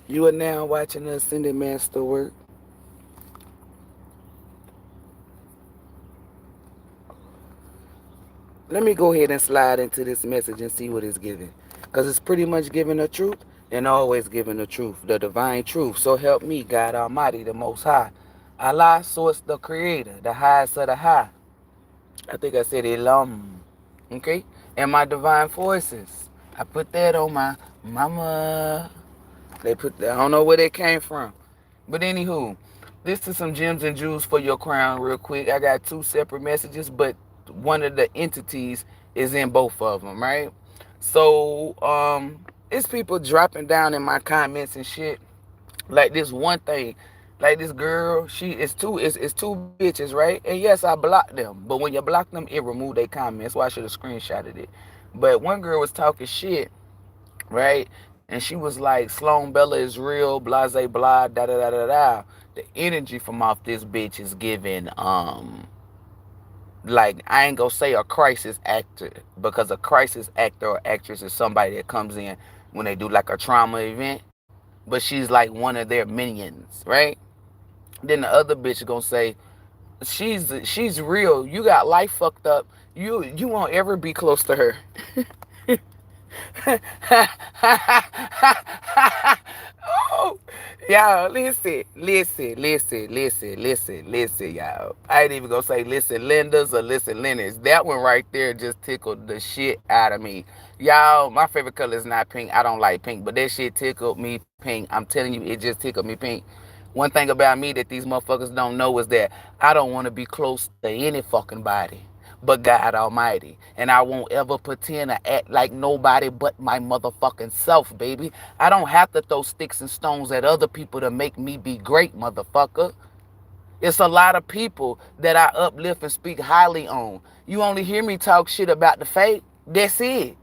You are now watching the Ascended Masterwork. Let me go ahead and slide into this message and see what it's giving. Because it's pretty much giving the truth and always giving the truth, the divine truth. So help me, God Almighty, the Most High. Allah, Source, the Creator, the highest of the high. I think I said ELOHYM. Okay? And my divine forces. I put that on my mama. They put that, I don't know where they came from. But anywho, this is some gems and jewels for your crown real quick. I got two separate messages, but one of the entities is in both of them, right? So, it's people dropping down in my comments and shit. Like this one thing, like this girl, it's two bitches, right? And yes, I blocked them. But when you block them, it removed their comments. That's why I should have screenshotted it. But one girl was talking shit, right? And she was like, Sloan Bella is real, blase blah, da da da da da. The energy from off this bitch is giving, like, I ain't gonna say a crisis actor, because a crisis actor or actress is somebody that comes in when they do like a trauma event, but she's like one of their minions, right? Then the other bitch gonna say, she's real. You got life fucked up. You won't ever be close to her. Oh, y'all, listen, y'all. I ain't even gonna say listen, lenders or listen, lenders. That one right there just tickled the shit out of me. Y'all, my favorite color is not pink. I don't like pink, but that shit tickled me pink. I'm telling you, it just tickled me pink. One thing about me that these motherfuckers don't know is that I don't want to be close to any fucking body but God Almighty. And I won't ever pretend to act like nobody but my motherfucking self, baby. I don't have to throw sticks and stones at other people to make me be great, motherfucker. It's a lot of people that I uplift and speak highly on. You only hear me talk shit about the fake. That's it.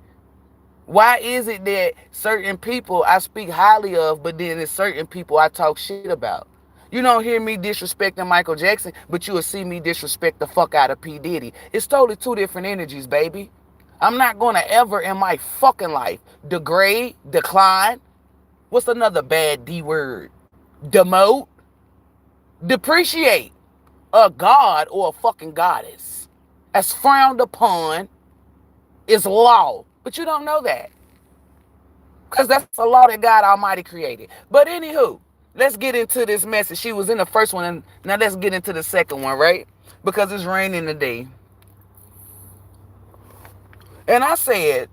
Why is it that certain people I speak highly of, but then there's certain people I talk shit about? You don't hear me disrespecting Michael Jackson, but you will see me disrespect the fuck out of P. Diddy. It's totally two different energies, baby. I'm not gonna ever in my fucking life degrade, decline. What's another bad D word? Demote, depreciate a god or a fucking goddess. As frowned upon is law. But you don't know that. Because that's a law that God Almighty created. But anywho, let's get into this message. She was in the first one, and now let's get into the second one, right? Because it's raining today. And I said,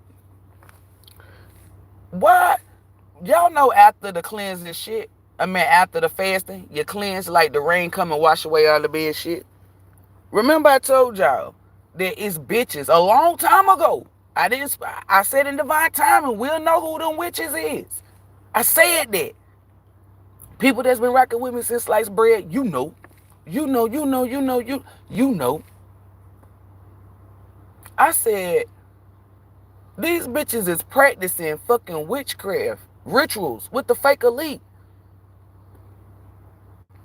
what? Y'all know after the cleansing shit, I mean after the fasting, you cleanse like the rain come and wash away all the bad shit. Remember I told y'all that it's bitches a long time ago. I said in divine timing, we'll know who them witches is. I said that. People that's been rocking with me since sliced bread, you know. You know. I said, these bitches is practicing fucking witchcraft rituals with the fake elite.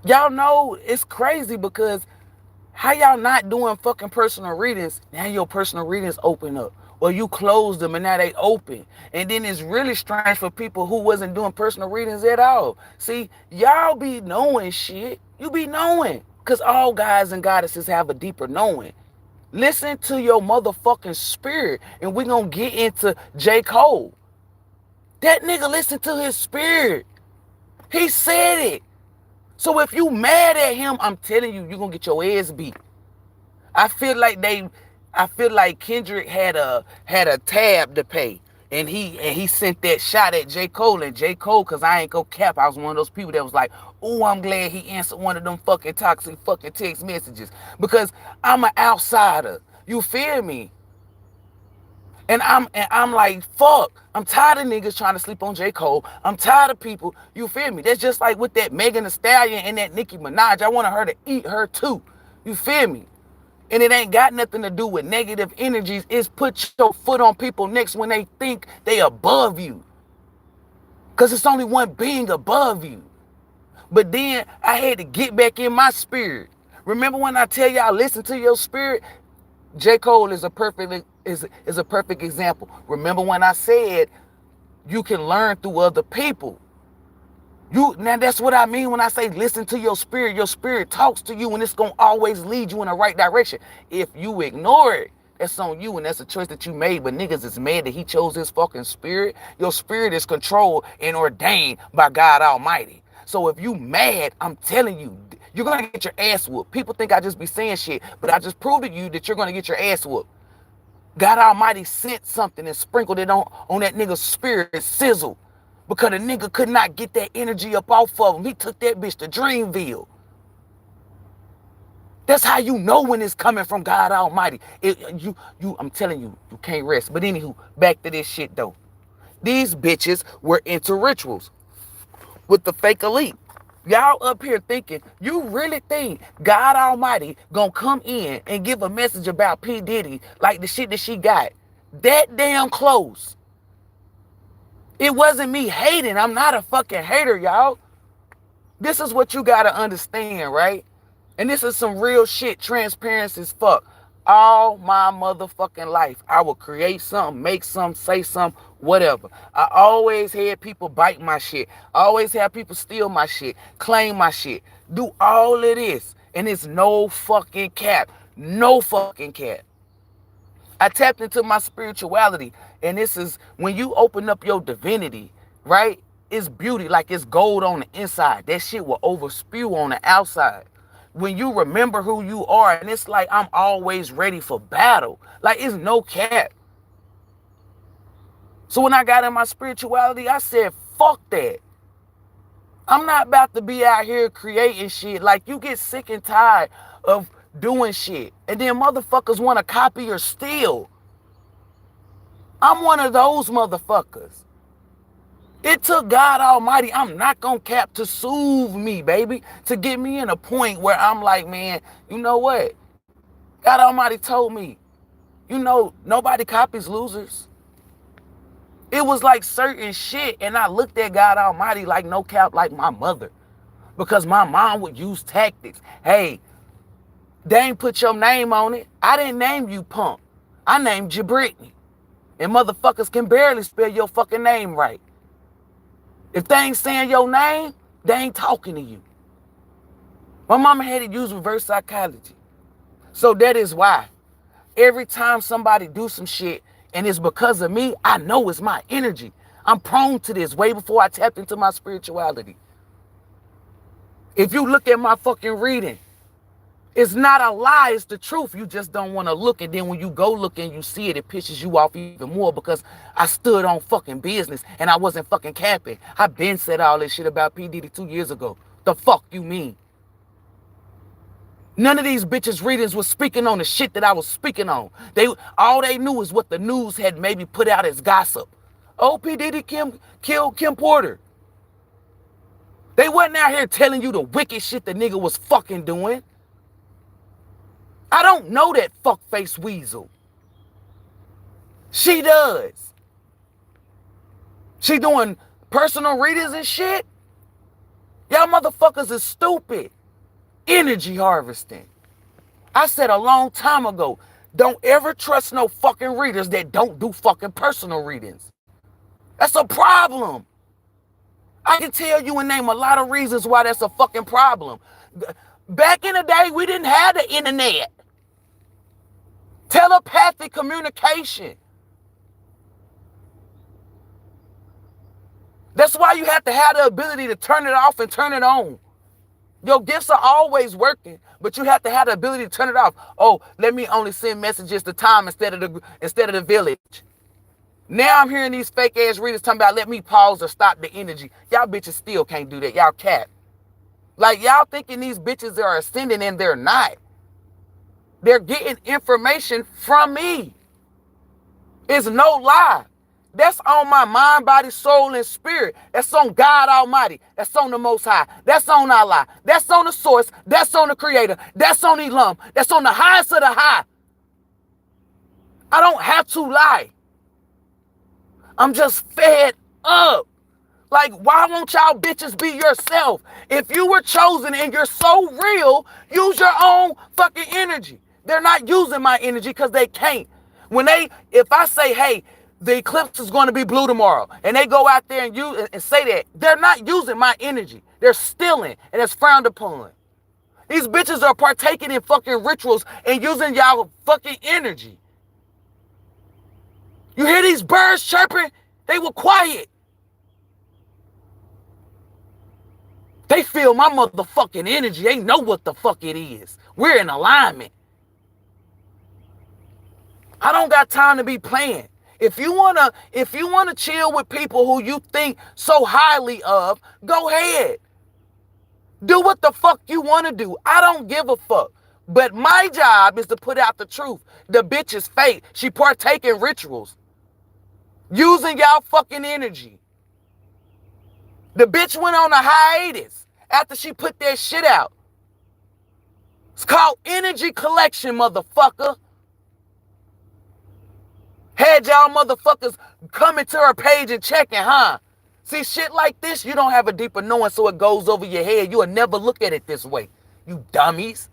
Y'all know it's crazy because how y'all not doing fucking personal readings? Now your personal readings open up. Or you close them and now they open. And then it's really strange for people who wasn't doing personal readings at all. See, y'all be knowing shit. You be knowing. Because all guys and goddesses have a deeper knowing. Listen to your motherfucking spirit. And we're going to get into J. Cole. That nigga listened to his spirit. He said it. So if you mad at him, I'm telling you, you're going to get your ass beat. I feel like Kendrick had a tab to pay. And he sent that shot at J. Cole. And J. Cole, cause I ain't go cap, I was one of those people that was like, oh, I'm glad he answered one of them fucking toxic fucking text messages. Because I'm an outsider. You feel me? And I'm like, fuck. I'm tired of niggas trying to sleep on J. Cole. I'm tired of people. You feel me? That's just like with that Megan Thee Stallion and that Nicki Minaj. I wanted her to eat her too. You feel me? And it ain't got nothing to do with negative energies. It's put your foot on people's necks when they think they above you. Because it's only one being above you. But then I had to get back in my spirit. Remember when I tell y'all, listen to your spirit? J. Cole is a perfect example. Remember when I said you can learn through other people. Now that's what I mean when I say listen to your spirit. Your spirit talks to you and it's gonna always lead you in the right direction. If you ignore it, that's on you and that's a choice that you made. But niggas is mad that he chose his fucking spirit. Your spirit is controlled and ordained by God Almighty. So if you mad, I'm telling you, you're gonna get your ass whooped. People think I just be saying shit, but I just proved to you that you're gonna get your ass whooped. God Almighty sent something and sprinkled it on that nigga's spirit, sizzle. Because the nigga could not get that energy up off of him. He took that bitch to Dreamville. That's how you know when it's coming from God Almighty. I'm telling you, you can't rest. But anywho, back to this shit though. These bitches were into rituals with the fake elite. Y'all up here thinking, you really think God Almighty gonna come in and give a message about P. Diddy like the shit that she got that damn close? It wasn't me hating. I'm not a fucking hater, y'all. This is what you gotta understand, right? And this is some real shit, transparency as fuck. All my motherfucking life, I will create something, make something, say something, whatever. I always had people bite my shit. I always had people steal my shit, claim my shit, do all of this. And it's no fucking cap. No fucking cap. I tapped into my spirituality. And this is when you open up your divinity, right? It's beauty, like it's gold on the inside. That shit will overspew on the outside. When you remember who you are, and it's like I'm always ready for battle. Like it's no cap. So when I got in my spirituality, I said, fuck that. I'm not about to be out here creating shit. Like you get sick and tired of doing shit. And then motherfuckers want to copy or steal. I'm one of those motherfuckers. It took God Almighty, I'm not gonna cap, to soothe me, baby. To get me in a point where I'm like, man, you know what? God Almighty told me, you know, nobody copies losers. It was like certain shit, and I looked at God Almighty like no cap, like my mother. Because my mom would use tactics. Hey, they ain't put your name on it. I didn't name you punk. I named you Brittany. And motherfuckers can barely spell your fucking name right. If they ain't saying your name, they ain't talking to you. My mama had to use reverse psychology. So that is why every time somebody do some shit and it's because of me, I know it's my energy. I'm prone to this way before I tapped into my spirituality. If you look at my fucking reading, it's not a lie, it's the truth. You just don't want to look. And then when you go look and you see it, it pisses you off even more because I stood on fucking business and I wasn't fucking capping. I been said all this shit about P. Diddy 2 years ago. The fuck you mean? None of these bitches' readings was speaking on the shit that I was speaking on. All they knew is what the news had maybe put out as gossip. Oh, P. Diddy killed Kim Porter. They wasn't out here telling you the wicked shit the nigga was fucking doing. I don't know that fuckface weasel. She does. She doing personal readings and shit. Y'all motherfuckers is stupid. Energy harvesting. I said a long time ago, don't ever trust no fucking readers that don't do fucking personal readings. That's a problem. I can tell you and name a lot of reasons why that's a fucking problem. Back in the day, we didn't have the internet. Telepathic communication. That's why you have to have the ability to turn it off and turn it on. Your gifts are always working, but you have to have the ability to turn it off. Oh, let me only send messages to Tom instead of the village. Now I'm hearing these fake ass readers talking about let me pause or stop the energy. Y'all bitches still can't do that. Y'all cat. Like y'all thinking these bitches are ascending and they're not. They're getting information from me. It's no lie. That's on my mind, body, soul, and spirit. That's on God Almighty. That's on the Most High. That's on Allah. That's on the source. That's on the Creator. That's on ELOHYM. That's on the highest of the high. I don't have to lie. I'm just fed up. Like, why won't y'all bitches be yourself? If you were chosen and you're so real, use your own fucking energy. They're not using my energy because they can't. If I say, hey, the eclipse is going to be blue tomorrow, and they go out there and use and say that, they're not using my energy. They're stealing, and it's frowned upon. These bitches are partaking in fucking rituals and using y'all fucking energy. You hear these birds chirping? They were quiet. They feel my motherfucking energy. They know what the fuck it is. We're in alignment. I don't got time to be playing. If you wanna chill with people who you think so highly of, go ahead. Do what the fuck you want to do. I don't give a fuck. But my job is to put out the truth. The bitch is fake. She partake in rituals. Using y'all fucking energy. The bitch went on a hiatus after she put that shit out. It's called energy collection, motherfucker. Had y'all motherfuckers coming to her page and checking, huh? See, shit like this, you don't have a deeper knowing, so it goes over your head. You'll never look at it this way, you dummies.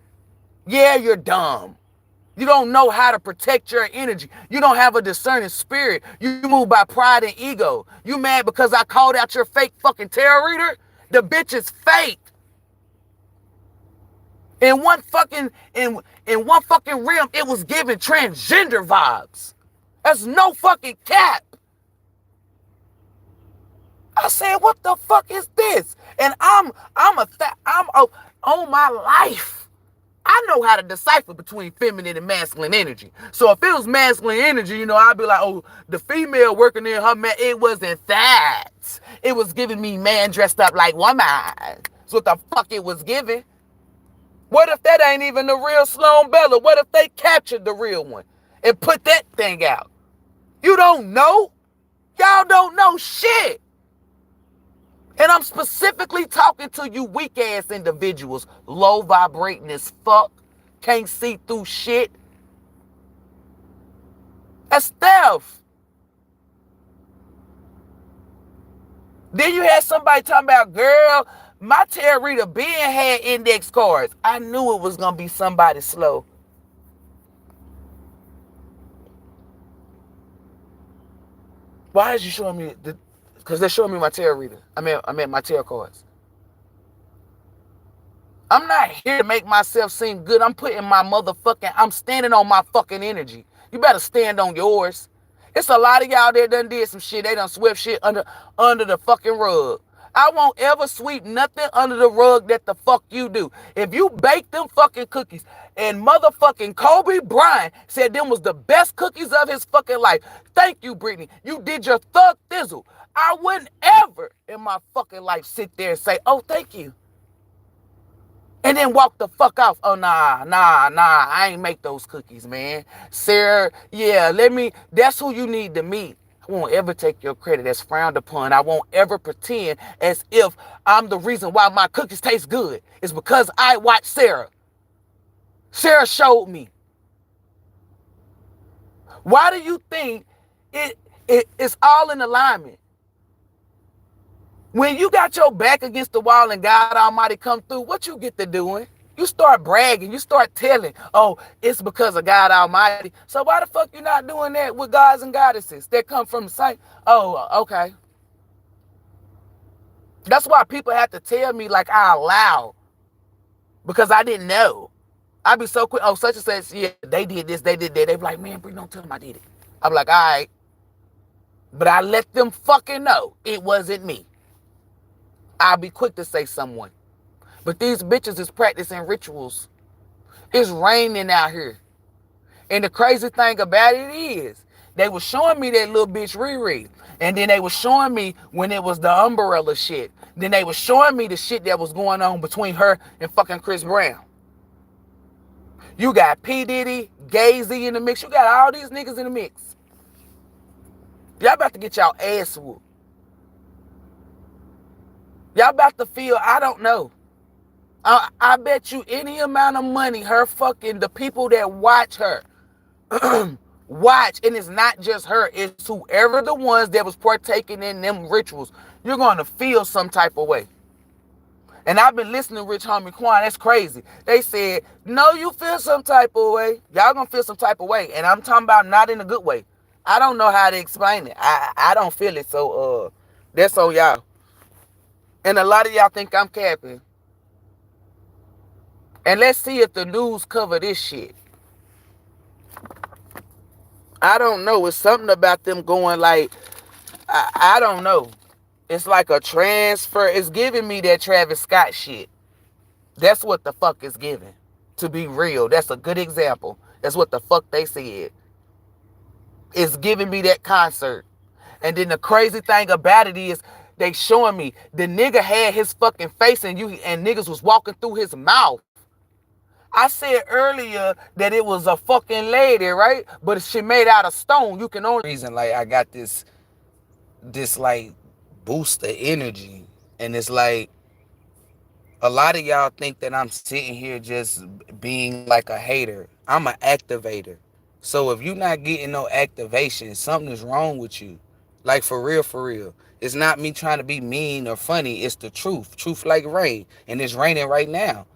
Yeah, you're dumb. You don't know how to protect your energy. You don't have a discerning spirit. You move by pride and ego. You mad because I called out your fake fucking tarot reader? The bitch is fake. In one fucking realm, it was giving transgender vibes. That's no fucking cap. I said, what the fuck is this? And I'm on my life. I know how to decipher between feminine and masculine energy. So if it was masculine energy, I'd be like, oh, the female working in her man. It wasn't that. It was giving me man dressed up like woman. That's what the fuck it was giving. What if that ain't even the real Sloan Bella? What if they captured the real one and put that thing out? You don't know. Y'all don't know shit. And I'm specifically talking to you weak ass individuals, low vibrating as fuck, can't see through shit. That's theft. Then you had somebody talking about, girl, my tarot reader Ben had index cards. I knew it was gonna be somebody slow. Why is you showing me the? Because they're showing me my tarot reader. I meant my tarot cards. I'm not here to make myself seem good. I'm standing on my fucking energy. You better stand on yours. It's a lot of y'all that done did some shit. They done swept shit under the fucking rug. I won't ever sweep nothing under the rug that the fuck you do. If you bake them fucking cookies, and motherfucking Kobe Bryant said them was the best cookies of his fucking life. Thank you, Brittany. You did your thug thizzle. I wouldn't ever in my fucking life sit there and say, oh, thank you. And then walk the fuck off. Oh, nah, I ain't make those cookies, man. Sarah, yeah, that's who you need to meet. I won't ever take your credit. That's frowned upon. I won't ever pretend as if I'm the reason why my cookies taste good. It's because I watched Sarah. Sarah showed me. Why do you think it's all in alignment? When you got your back against the wall and God Almighty come through, what you get to doing? You start bragging. You start telling, oh, it's because of God Almighty. So why the fuck you not doing that with gods and goddesses that come from the same? Oh, okay. That's why people have to tell me like I allow. Because I didn't know. I'd be so quick. Oh, such and such, yeah, they did this, they did that. They be like, man, Bree, don't tell them I did it. I'm like, all right. But I let them fucking know it wasn't me. I'll be quick to say someone. But these bitches is practicing rituals. It's raining out here. And the crazy thing about it is, they were showing me that little bitch Riri. And then they were showing me when it was the umbrella shit. Then they were showing me the shit that was going on between her and fucking Chris Brown. You got P. Diddy, Gay-Z in the mix. You got all these niggas in the mix. Y'all about to get y'all ass whooped. Y'all about to feel, I don't know. I bet you any amount of money the people that watch her, watch, and it's not just her, it's whoever the ones that was partaking in them rituals, you're going to feel some type of way. And I've been listening to Rich Homie Quan, that's crazy. They said, no, you feel some type of way. Y'all going to feel some type of way. And I'm talking about not in a good way. I don't know how to explain it. I don't feel it. So that's on y'all. And a lot of y'all think I'm capping. And let's see if the news cover this shit. I don't know. It's something about them going like, I don't know. It's like a transfer. It's giving me that Travis Scott shit. That's what the fuck is giving. To be real. That's a good example. That's what the fuck they said. It's giving me that concert. And then the crazy thing about it is they showing me the nigga had his fucking face and niggas was walking through his mouth. I said earlier that it was a fucking lady, right? But she made out of stone. You can only reason like I got this like boost of energy. And it's like a lot of y'all think that I'm sitting here just being like a hater. I'm an activator. So if you're not getting no activation, something is wrong with you. Like for real, for real. It's not me trying to be mean or funny. It's the truth. Truth like rain. And it's raining right now.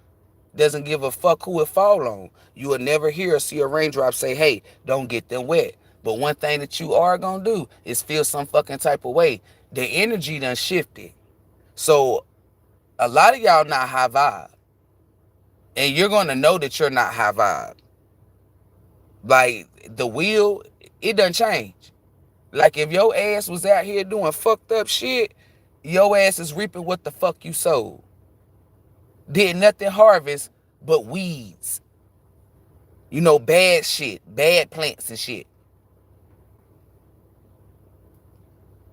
Doesn't give a fuck who it fall on. You will never hear or see a raindrop say, hey, don't get them wet. But one thing that you are going to do is feel some fucking type of way. The energy done shifted. So a lot of y'all not high vibe. And you're going to know that you're not high vibe. Like the wheel, it done change. Like if your ass was out here doing fucked up shit, your ass is reaping what the fuck you sowed. Did nothing harvest but weeds. You know, bad shit, bad plants and shit.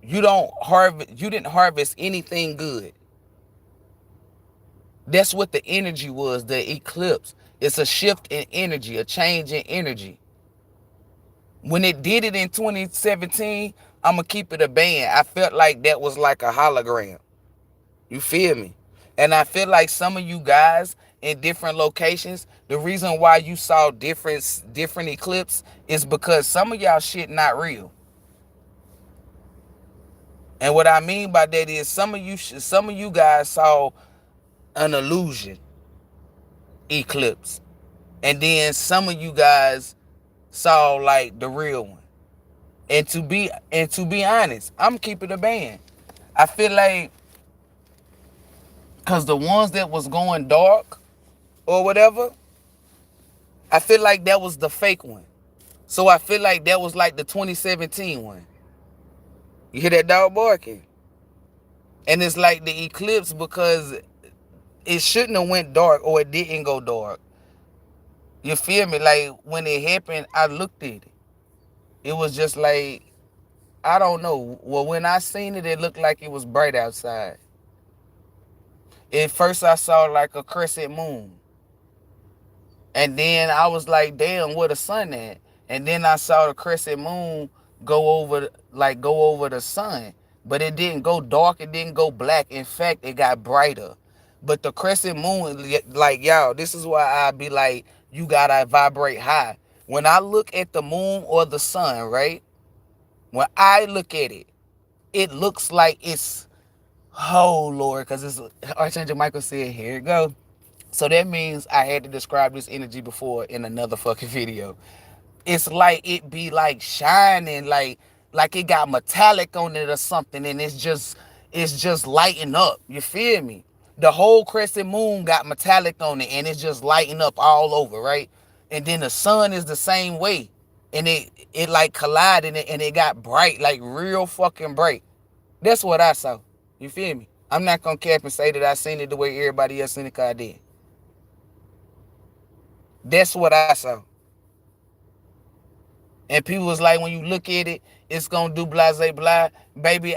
You didn't harvest anything good. That's what the energy was, the eclipse. It's a shift in energy, a change in energy. When it did it in 2017, I'm going to keep it a band. I felt like that was like a hologram. You feel me? And I feel like some of you guys in different locations, the reason why you saw different eclipses is because some of y'all shit not real. And what I mean by that is some of you guys saw an illusion eclipse. And then some of you guys saw like the real one. And to be honest, I'm keeping a band. I feel like because the ones that was going dark or whatever, I feel like that was the fake one. So I feel like that was like the 2017 one. You hear that dog barking? And it's like the eclipse because it shouldn't have went dark or it didn't go dark. You feel me? Like when it happened, I looked at it. It was just like, I don't know. Well, when I seen it, it looked like it was bright outside. At first I saw like a crescent moon. And then I was like, damn, where the sun at? And then I saw the crescent moon go over the sun. But it didn't go dark, it didn't go black. In fact, it got brighter. But the crescent moon, like y'all, this is why I be like, you gotta vibrate high. When I look at the moon or the sun, right? When I look at it, it looks like it's, oh Lord, because it's Archangel Michael said, here it go. So that means I had to describe this energy before in another fucking video. It's like it be like shining, like it got metallic on it or something, and it's just lighting up. You feel me? The whole crescent moon got metallic on it, and it's just lighting up all over, right? And then the sun is the same way, and it like collided and it got bright, like real fucking bright. That's what I saw. You feel me? I'm not gonna cap and say that I seen it the way everybody else seen it, 'cause I did. That's what I saw. And people was like, when you look at it, it's gonna do blah, blah, blah. Baby,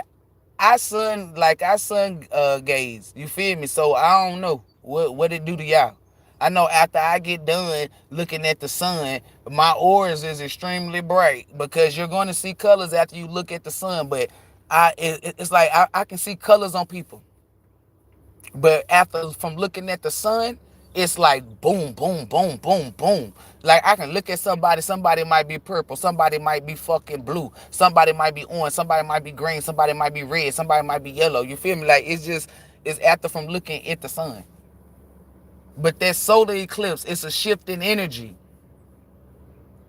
I sun gaze. You feel me? So I don't know what it do to y'all. I know after I get done looking at the sun, my auras is extremely bright because you're going to see colors after you look at the sun. But it's like I can see colors on people. But from looking at the sun, it's like boom, boom, boom, boom, boom. Like I can look at somebody might be purple, somebody might be fucking blue, somebody might be orange, somebody might be green, somebody might be red, somebody might be yellow. You feel me? Like it's after from looking at the sun. But that solar eclipse, it's a shift in energy.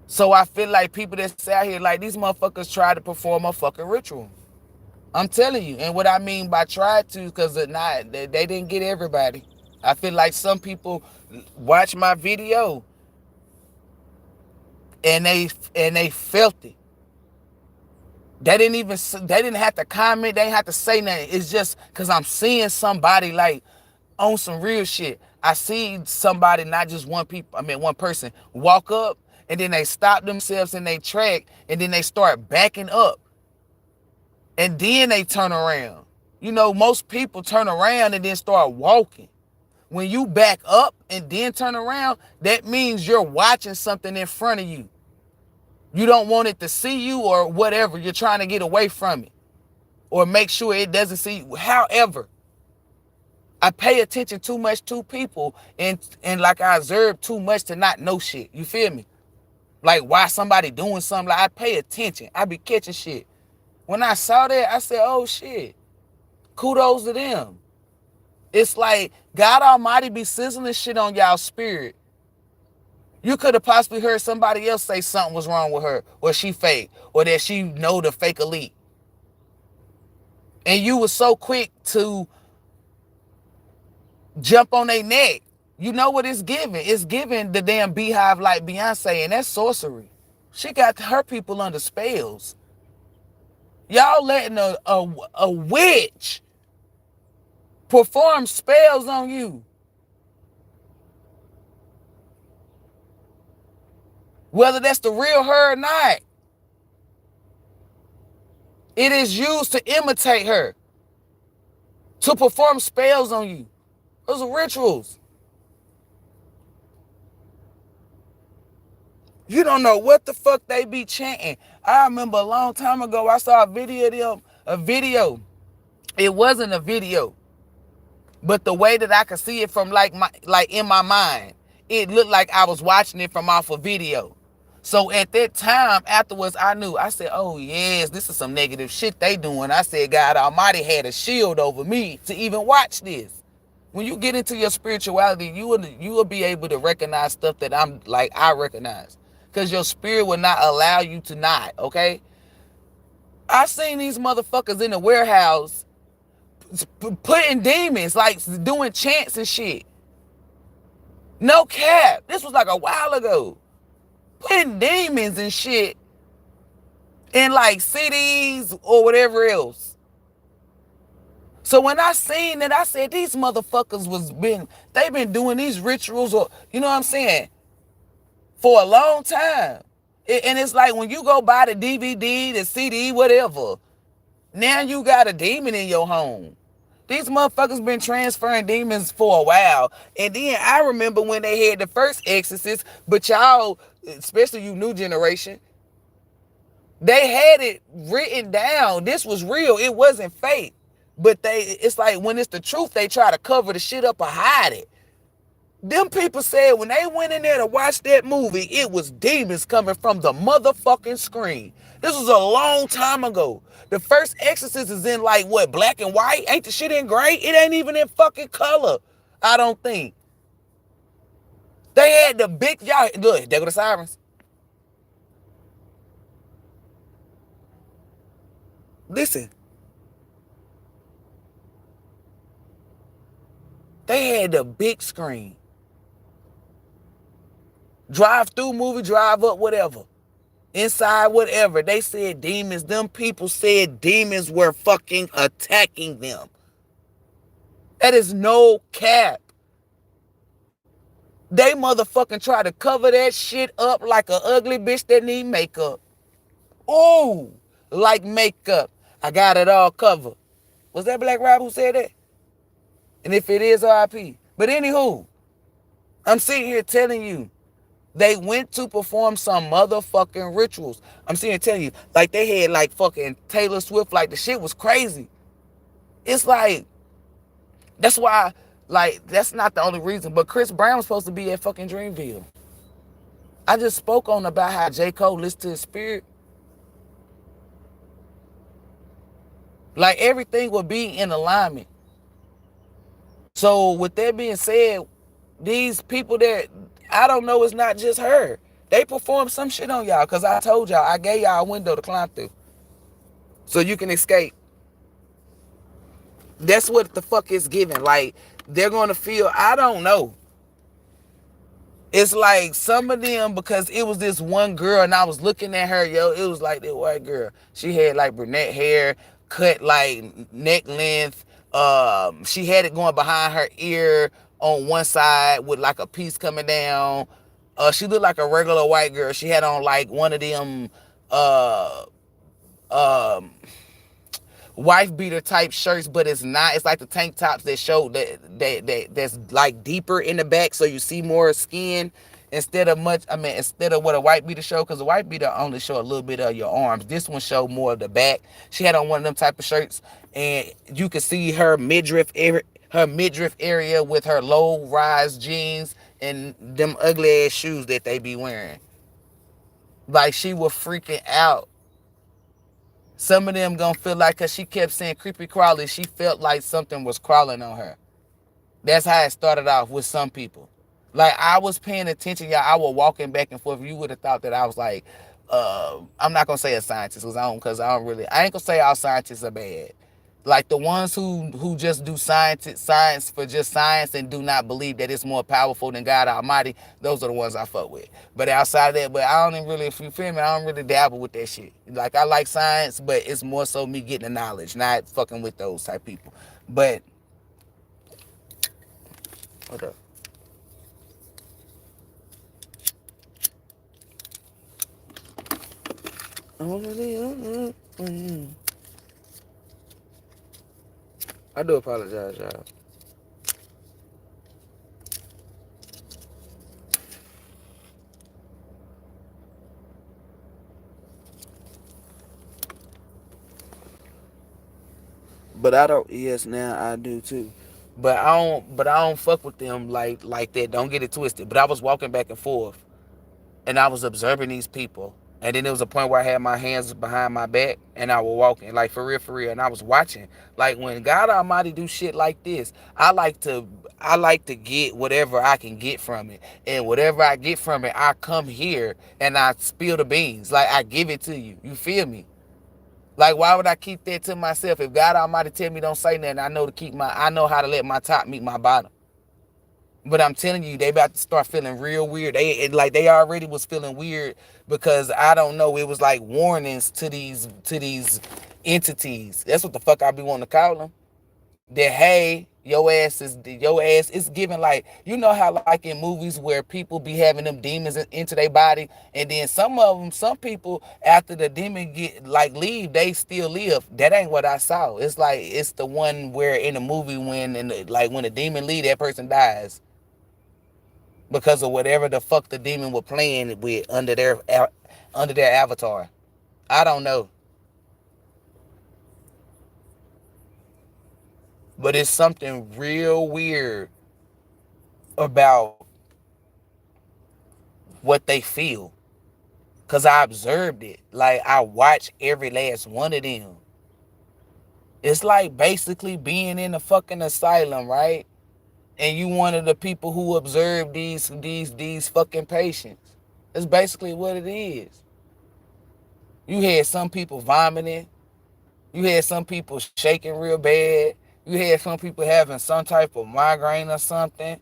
So I feel like people that say out here, like, these motherfuckers try to perform a fucking ritual. I'm telling you. And what I mean by try to, because they didn't get everybody. I feel like some people watch my video and they felt it. They didn't have to comment. They didn't have to say nothing. It's just because I'm seeing somebody like on some real shit. I see somebody, not just one person, walk up and then they stop themselves in their track and then they start backing up and then they turn around. You know, most people turn around and then start walking. When you back up and then turn around, that means you're watching something in front of you. You don't want it to see you or whatever. You're trying to get away from it or make sure it doesn't see you. However, I pay attention too much to people and like I observe too much to not know shit. You feel me? Like why somebody doing something, like I pay attention. I be catching shit. When I saw that, I said, oh shit, kudos to them. It's like God Almighty be sizzling shit on y'all spirit. You could have possibly heard somebody else say something was wrong with her, or she fake, or that she know the fake elite. And you was so quick to jump on their neck. You know what it's giving? It's giving the damn beehive like Beyonce, and that's sorcery. She got her people under spells. Y'all letting a witch perform spells on you. Whether that's the real her or not. It is used to imitate her. To perform spells on you. Those are rituals. You don't know what the fuck they be chanting. I remember a long time ago, I saw a video of them. It wasn't a video. But the way that I could see it from like in my mind, it looked like I was watching it from off a video. So at that time, afterwards, I knew. I said, oh yes, this is some negative shit they doing. I said, God Almighty had a shield over me to even watch this. When you get into your spirituality, you will be able to recognize stuff that I recognize. Because your spirit will not allow you to not, okay? I seen these motherfuckers in the warehouse putting demons, like doing chants and shit. No cap. This was like a while ago. Putting demons and shit in like CDs or whatever else. So when I seen that, I said, these motherfuckers they've been doing these rituals, or you know what I'm saying, for a long time. And it's like when you go buy the DVD, the CD, whatever, now you got a demon in your home. These motherfuckers been transferring demons for a while. And then I remember when they had the first exorcist, but y'all, especially you new generation, they had it written down. This was real. It wasn't fake. But it's like when it's the truth, they try to cover the shit up or hide it. Them people said when they went in there to watch that movie, it was demons coming from the motherfucking screen. This was a long time ago. The first Exorcist is in like what, black and white? Ain't the shit in gray? It ain't even in fucking color, I don't think. They had the big, y'all, look, there go the sirens. Listen. They had the big screen. Drive through movie, drive up, whatever. Inside, whatever. They said demons. Them people said demons were fucking attacking them. That is no cap. They motherfucking try to cover that shit up like an ugly bitch that need makeup. Ooh, like makeup. I got it all covered. Was that Black Rob who said that? And if it is, RIP. But anywho, I'm sitting here telling you, they went to perform some motherfucking rituals. I'm sitting here telling you, like they had like fucking Taylor Swift, like the shit was crazy. It's like, that's why, like, that's not the only reason, but Chris Brown was supposed to be at fucking Dreamville. I just spoke on about how J. Cole listened to his spirit. Like everything will be in alignment. So with that being said, these people that, I don't know, it's not just her. They performed some shit on y'all because I told y'all, I gave y'all a window to climb through so you can escape. That's what the fuck is given. Like, they're going to feel, I don't know. It's like some of them, because it was this one girl and I was looking at her, yo, it was like that white girl. She had like brunette hair, cut like neck length. She had it going behind her ear on one side with like a piece coming down. She looked like a regular white girl. She had on like one of them uh um wife beater type shirts, but it's not. It's like the tank tops that show that's like deeper in the back, so you see more skin instead of much. I mean, instead of what a white beater show, because a white beater only show a little bit of your arms. This one showed more of the back. She had on one of them type of shirts, and you could see her midriff area with her low rise jeans and them ugly ass shoes that they be wearing. Like, she was freaking out. Some of them gonna feel like, cause she kept saying creepy crawly, she felt like something was crawling on her. That's how it started off with some people. Like, I was paying attention, y'all. I was walking back and forth. You would have thought that I was like, I'm not gonna say a scientist, cause I don't really. I ain't gonna say all scientists are bad. Like, the ones who just do science for just science and do not believe that it's more powerful than God Almighty, those are the ones I fuck with. But outside of that, but I don't even really, if you feel me, I don't really dabble with that shit. Like, I like science, but it's more so me getting the knowledge, not fucking with those type people. But hold up. I do apologize, y'all. But I don't. Yes, now I do too. But I don't. But I don't fuck with them like that. Don't get it twisted. But I was walking back and forth, and I was observing these people. And then there was a point where I had my hands behind my back and I was walking, like, for real, and I was watching. Like, when God Almighty do shit like this, I like to get whatever I can get from it. And whatever I get from it, I come here and I spill the beans. Like, I give it to you. You feel me? Like, why would I keep that to myself? If God Almighty tell me don't say nothing, I know how to let my top meet my bottom. But I'm telling you, they about to start feeling real weird. They already was feeling weird because I don't know. It was like warnings to these entities. That's what the fuck I be wanting to call them. That, hey, your ass is giving, like, you know how like in movies where people be having them demons into their body, and then some people after the demon get like leave, they still live. That ain't what I saw. It's like it's the one where in the movie when the demon leave, that person dies because of whatever the fuck the demon was playing with under their avatar. I don't know. But it's something real weird about what they feel. Cause I observed it. Like, I watched every last one of them. It's like basically being in a fucking asylum, right? And you one of the people who observe these fucking patients. That's basically what it is. You had some people vomiting. You had some people shaking real bad. You had some people having some type of migraine or something.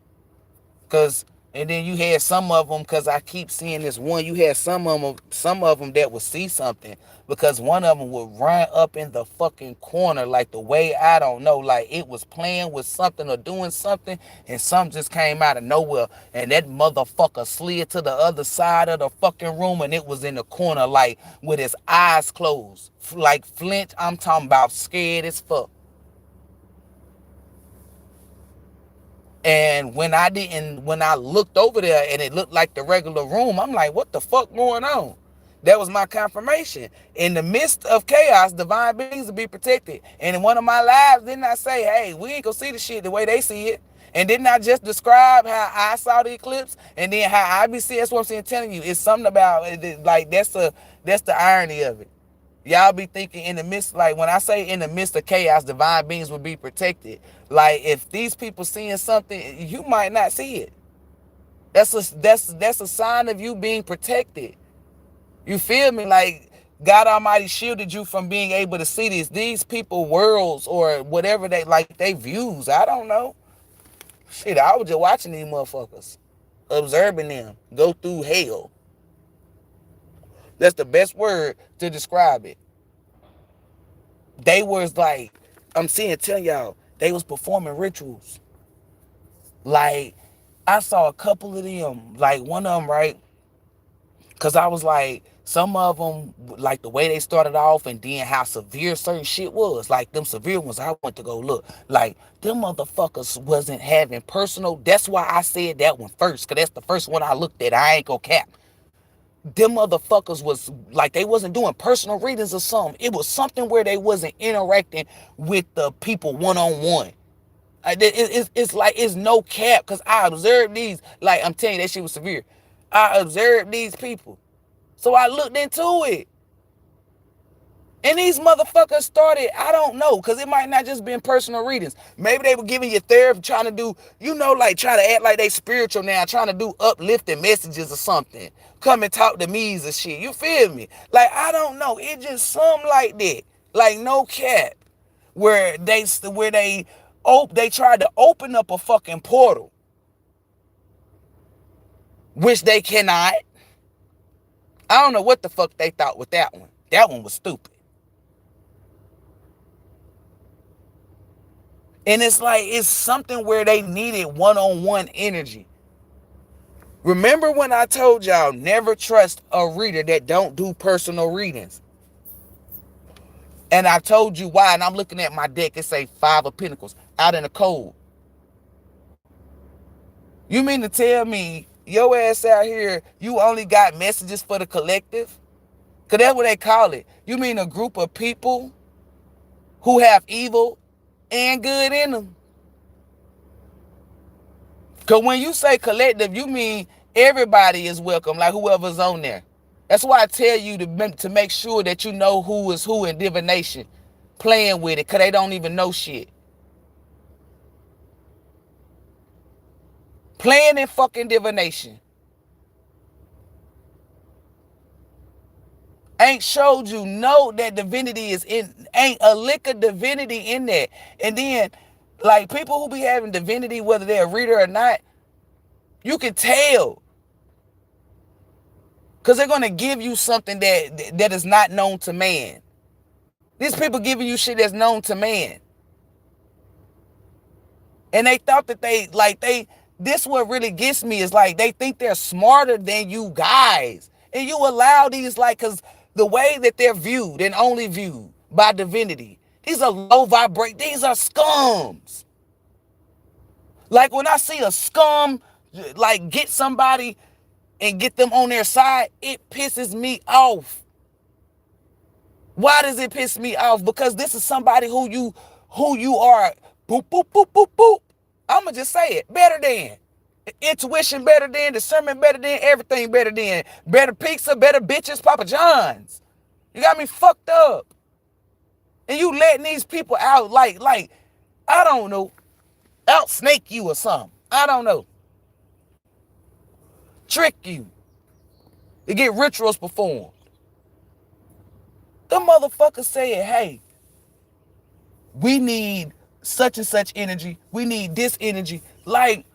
And then you had some of them, because I keep seeing this one, you had some of them that would see something, because one of them would run up in the fucking corner like the way, I don't know, like it was playing with something or doing something, and something just came out of nowhere, and that motherfucker slid to the other side of the fucking room, and it was in the corner, like with his eyes closed, like Flint. I'm talking about scared as fuck. And when I looked over there and it looked like the regular room, I'm like, what the fuck going on? That was my confirmation. In the midst of chaos, divine beings will be protected. And in one of my lives, didn't I say, hey, we ain't gonna see the shit the way they see it? And didn't I just describe how I saw the eclipse and then how I be seeing? That's what I'm saying, telling you. It's something about it, like that's the irony of it. Y'all be thinking in the midst, like when I say in the midst of chaos, divine beings will be protected. Like, if these people seeing something, you might not see it. That's a sign of you being protected. You feel me? Like God Almighty shielded you from being able to see these people worlds or whatever they views. I don't know. Shit, I was just watching these motherfuckers, observing them go through hell. That's the best word to describe it. They was like, telling y'all, they was performing rituals. Like, I saw a couple of them, like one of them, right? Because I was like, some of them, like the way they started off and then how severe certain shit was. Like them severe ones, I went to go look. Like, them motherfuckers wasn't having personal. That's why I said that one first, because that's the first one I looked at. I ain't gonna cap. Them motherfuckers was like, they wasn't doing personal readings or something. It was something where they wasn't interacting with the people one-on-one. It's like, it's no cap, because I observed these. Like, I'm telling you, that shit was severe. I observed these people. So I looked into it. And these motherfuckers started, I don't know, because it might not just been personal readings. Maybe they were giving you therapy, trying to do, like trying to act like they spiritual now, trying to do uplifting messages or something. Come and talk to me's and shit. You feel me? Like, I don't know. It just something like that. Like, no cap. Where they tried to open up a fucking portal. Which they cannot. I don't know what the fuck they thought with that one. That one was stupid. And it's like, it's something where they needed one-on-one energy. Remember when I told y'all, never trust a reader that don't do personal readings? And I told you why, and I'm looking at my deck, it say 5 of Pentacles out in the cold. You mean to tell me your ass out here, you only got messages for the collective? Because that's what they call it. You mean a group of people who have evil and good in them? Because when you say collective, you mean everybody is welcome, like whoever's on there. That's why I tell you to make sure that you know who is who in divination, playing with it, because they don't even know shit. Playing in fucking divination. Ain't showed you that divinity is in, ain't a lick of divinity in that. And then, like, people who be having divinity, whether they're a reader or not, you can tell. Because they're going to give you something that is not known to man. These people giving you shit that's known to man. And they thought that this what really gets me is like, they think they're smarter than you guys. And you allow these, like, because the way that they're viewed and only viewed by divinity, these are low vibrate, these are scums. Like, when I see a scum, like, get somebody and get them on their side, it pisses me off. Why does it piss me off? Because this is somebody who you are, boop, boop, boop, boop, boop. I'ma just say it, better than. Intuition better than, discernment better than, everything better than. Better pizza, better bitches, Papa John's. You got me fucked up. And you letting these people out like, I don't know, out snake you or something. I don't know. Trick you. To get rituals performed. The motherfucker said, hey, we need such and such energy. We need this energy. Like,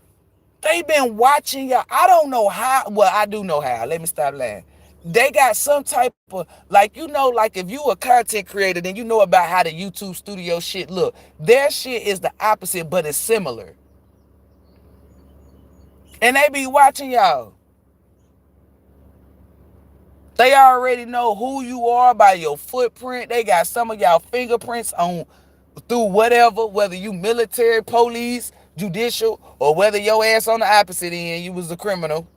they been watching y'all. I don't know how. Well, I do know how. Let me stop lying. They got some type of, like, like if you a content creator, then you know about how the YouTube studio shit look. Their shit is the opposite, but it's similar. And they be watching y'all. They already know who you are by your footprint. They got some of y'all fingerprints on through whatever, whether you military, police, judicial, or whether your ass on the opposite end, you was a criminal.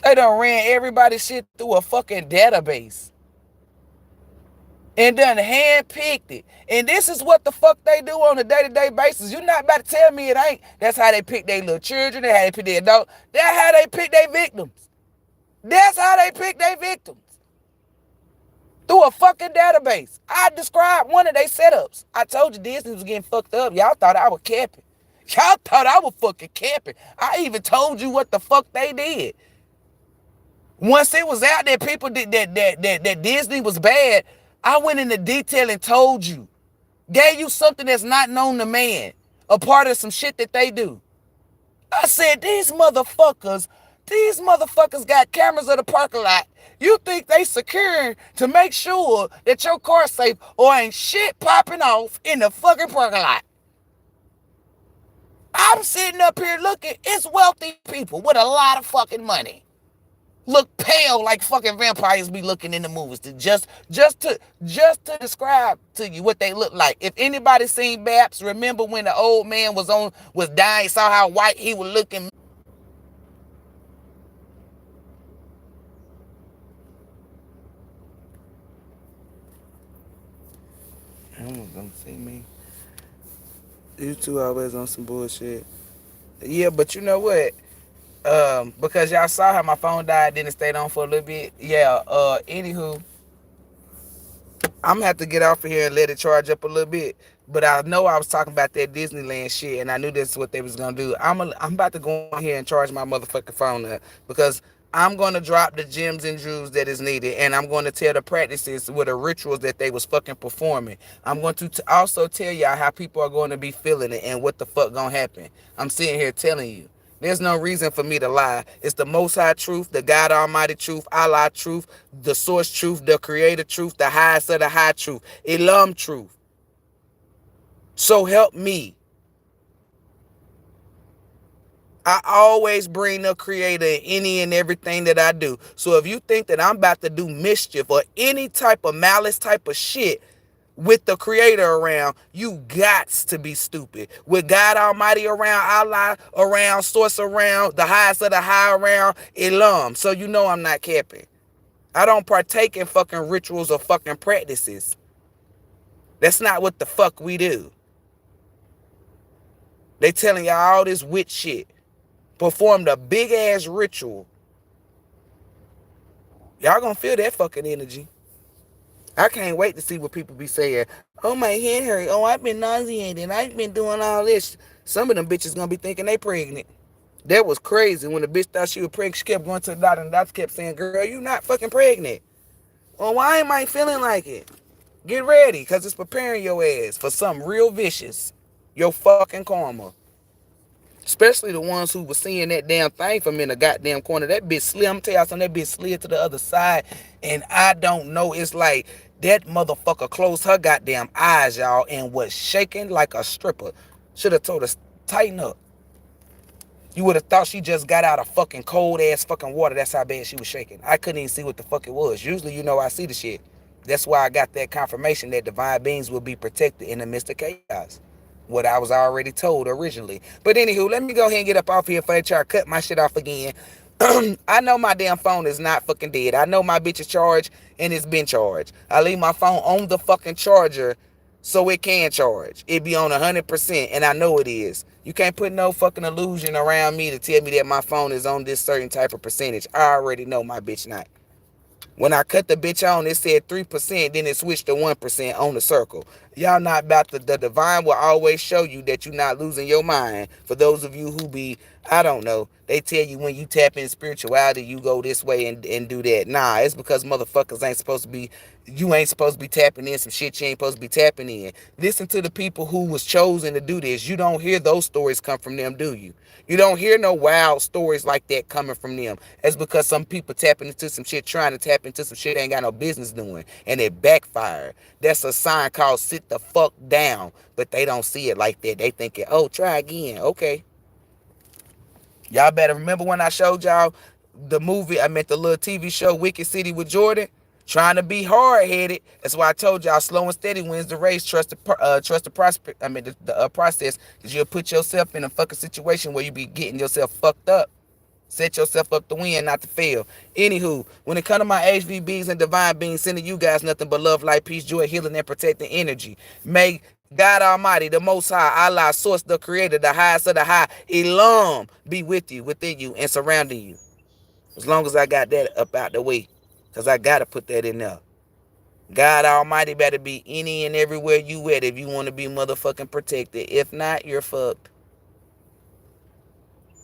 They done ran everybody's shit through a fucking database. And done handpicked it. And this is what the fuck they do on a day-to-day basis. You're not about to tell me it ain't. That's how they pick their little children. That's how they pick their adults. That's how they pick their victims. That's how they pick their victims. Through a fucking database. I described one of their setups. I told you Disney was getting fucked up. Y'all thought I was capping. Y'all thought I was fucking camping. I even told you what the fuck they did. Once it was out that people did that Disney was bad, I went into detail and told you. Gave you something that's not known to man. A part of some shit that they do. I said, these motherfuckers got cameras in the parking lot. You think they securing to make sure that your car's safe or ain't shit popping off in the fucking parking lot. I'm sitting up here looking, it's wealthy people with a lot of fucking money. Look pale like fucking vampires be looking in the movies. Just to describe to you what they look like. If anybody seen Babs, remember when the old man was dying, saw how white he was looking. I'm gonna see me. You two always on some bullshit. Yeah, but you know what? Because y'all saw how my phone died, then it stayed on for a little bit. Yeah, anywho, I'm gonna have to get off of here and let it charge up a little bit. But I know I was talking about that Disneyland shit, and I knew this is what they was gonna do. I'm about to go on here and charge my motherfucking phone up because I'm gonna drop the gems and jewels that is needed, and I'm gonna tell the practices with the rituals that they was fucking performing. I'm going to also tell y'all how people are going to be feeling it and what the fuck gonna happen. I'm sitting here telling you. There's no reason for me to lie. It's the Most High truth, the God Almighty truth, Allah truth, the source truth, the creator truth, the highest of the high truth, ELOHYM truth. So help me. I always bring the creator in any and everything that I do. So if you think that I'm about to do mischief or any type of malice type of shit with the creator around, you gots to be stupid. With God Almighty around, Allah around, source around, the highest of the high around, ELOHYM. So you know I'm not capping. I don't partake in fucking rituals or fucking practices. That's not what the fuck we do. They telling y'all all this witch shit. Performed a big ass ritual. Y'all gonna feel that fucking energy. I can't wait to see what people be saying. Oh, my head hurt. Oh, I've been nauseated. I've been doing all this. Some of them bitches gonna be thinking they pregnant. That was crazy. When the bitch thought she was pregnant, she kept going to the doctor, and the doctor kept saying, girl, you not fucking pregnant. Well, why am I feeling like it? Get ready, because it's preparing your ass for something real vicious. Your fucking karma. Especially the ones who was seeing that damn thing from in the goddamn corner. That bitch slid. I'm telling y'all something, that bitch slid to the other side. And I don't know. It's like that motherfucker closed her goddamn eyes, y'all, and was shaking like a stripper. Should have told her, tighten up. You would have thought she just got out of fucking cold ass fucking water. That's how bad she was shaking. I couldn't even see what the fuck it was. Usually, you know, I see the shit. That's why I got that confirmation that divine beings will be protected in the midst of chaos. What I was already told originally. But anywho, let me go ahead and get up off here before they try to cut my shit off again. I know my damn phone is not fucking dead. I know my bitch is charged and it's been charged. I leave my phone on the fucking charger so it can charge. It be on 100% and I know it is. You can't put no fucking illusion around me to tell me that my phone is on this certain type of percentage. I already know my bitch not. When I cut the bitch on, it said 3%, then it switched to 1% on the circle. Y'all not about to, the divine will always show you that you're not losing your mind. For those of you who be, I don't know, they tell you when you tap in spirituality, you go this way and do that. Nah, it's because motherfuckers ain't supposed to be, you ain't supposed to be tapping in some shit you ain't supposed to be tapping in. Listen to the people who was chosen to do this. You don't hear those stories come from them, do you? You don't hear no wild stories like that coming from them. It's because some people tapping into some shit, trying to tap into some shit they ain't got no business doing, and it backfired. That's a sign called sit the fuck down, but they don't see it like that. They thinking, oh, try again. Okay. Y'all better remember when I showed y'all the movie, I meant the little TV show Wicked City with Jordan, trying to be hard-headed. That's why I told y'all slow and steady wins the race. Trust the prospect. I mean the process, because you'll put yourself in a fucking situation where you be getting yourself fucked up. Set yourself up to win, not to fail. Anywho, when it comes to my HVBs and divine beings, sending you guys nothing but love, light, peace, joy, healing, and protecting energy. May God Almighty, the Most High, Allah, Source, the Creator, the highest of the high, ELOHYM, be with you, within you, and surrounding you. As long as I got that up out the way, because I got to put that in there. God Almighty better be any and everywhere you at if you want to be motherfucking protected. If not, you're fucked.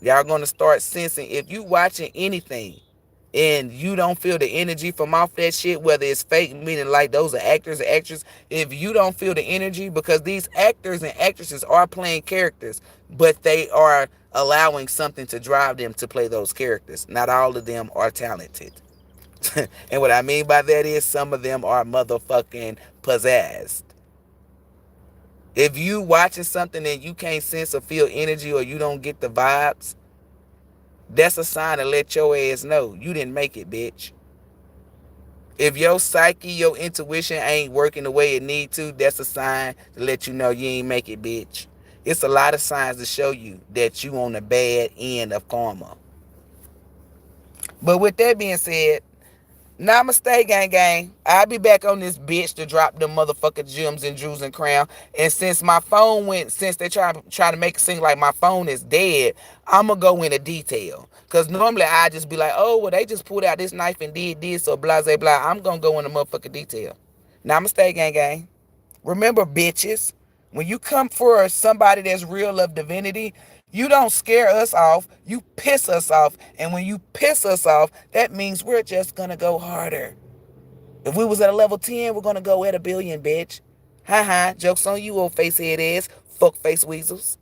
Y'all gonna start sensing, if you watching anything and you don't feel the energy from off that shit, whether it's fake, meaning like those are actors or actresses, if you don't feel the energy, because these actors and actresses are playing characters, but they are allowing something to drive them to play those characters. Not all of them are talented. And what I mean by that is some of them are motherfucking possessed. If you watching something and you can't sense or feel energy, or you don't get the vibes, that's a sign to let your ass know you didn't make it, bitch. If your psyche, your intuition ain't working the way it need to, that's a sign to let you know you ain't make it, bitch. It's a lot of signs to show you that you on the bad end of karma. But with that being said, namaste, gang gang. I'll be back on this bitch to drop them motherfucking gems and jewels and crown. And since my phone went, since they try to make it seem like my phone is dead, I'ma go into detail. Cause normally I just be like, oh, well, they just pulled out this knife and did this, or blah blah blah. I'm gonna go into motherfucking detail. Namaste, gang gang. Remember, bitches, when you come for somebody that's real of divinity, you don't scare us off, you piss us off. And when you piss us off, that means we're just gonna go harder. If we was at a level 10, we're gonna go at a billion, bitch. Ha ha, joke's on you, old facehead ass, fuck face weasels.